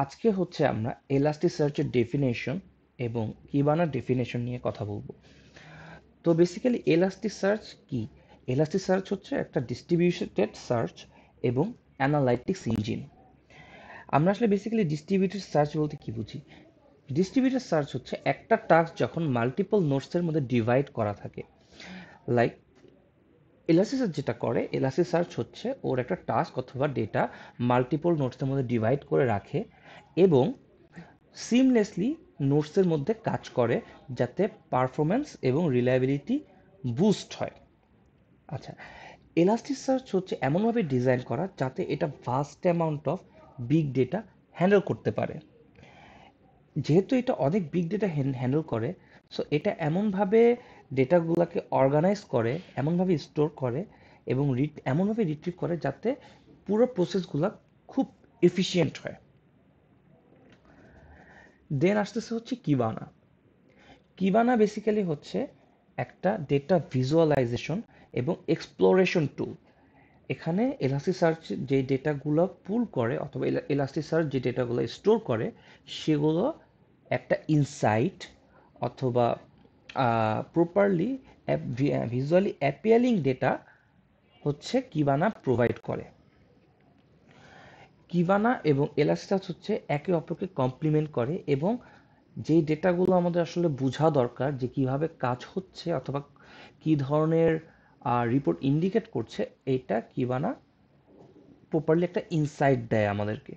আজকে হচ্ছে আমরা এলাস্টিসার্চের ডেফিনেশন এবং কিবানার ডেফিনেশন নিয়ে কথা বলবো। তো বেসিক্যালি এলাস্টিসার্চ কি? এলাস্টিসার্চ হচ্ছে একটা ডিস্ট্রিবিউটেড সার্চ এবং অ্যানালাইটিক্স ইঞ্জিন। আমরা আসলে বেসিক্যালি ডিস্ট্রিবিউটেড সার্চ বলতে কি বুঝি? ডিস্ট্রিবিউটেড সার্চ হচ্ছে একটা টাস্ক যখন মাল্টিপল নোডসের মধ্যে ডিভাইড করা থাকে। লাইক এলাস্টিসার্চ যেটা করে, এলাস্টিসার্চ হচ্ছে ওর একটা টাস্ক অথবা ডেটা মাল্টিপল নোডসের মধ্যে ডিভাইড করে রাখে এবং সিমলেসলি নোটসের মধ্যে কাজ করে যাতে পারফরম্যান্স এবং রিলায়েবিলিটি বুস্ট হয়। আচ্ছা, এলাস্টিসার্চ হচ্ছে এমনভাবে ডিজাইন করা যাতে এটা vast amount of big data handle করতে পারে। যেহেতু এটা অনেক বিগ ডেটা হ্যান্ডেল করে, সো এটা এমনভাবে ডেটাগুলোকে অর্গানাইজ করে, এমনভাবে স্টোর করে এবং এমনভাবে রিট্রিভ করে যাতে পুরো প্রসেসগুলো খুব এফিশিয়েন্ট হয়। দেন আসতেছে হচ্ছে কিবানা। কিবানা বেসিক্যালি হচ্ছে একটা ডেটা ভিজুয়ালাইজেশন এবং এক্সপ্লোরেশন টুল। এখানে এলাস্টিসার্চ যে ডেটাগুলো পুল করে অথবা এলাস্টিসার্চ যে ডেটাগুলো স্টোর করে সেগুলো একটা ইনসাইট অথবা প্রপারলি ভিজুয়ালি অ্যাপিয়ালিং ডেটা হচ্ছে কিবানা প্রোভাইড করে। কিবানা এবং এলাস্টিসার্চ হচ্ছে একে অপরকে কমপ্লিমেন্ট করে এবং যেই ডেটাগুলো আমাদের আসলে বোঝা দরকার যে কিভাবে কাজ হচ্ছে অথবা কি ধরনের রিপোর্ট ইন্ডিকেট করছে, এটা কিবানা প্রপারলি একটা ইনসাইট দেয় আমাদেরকে।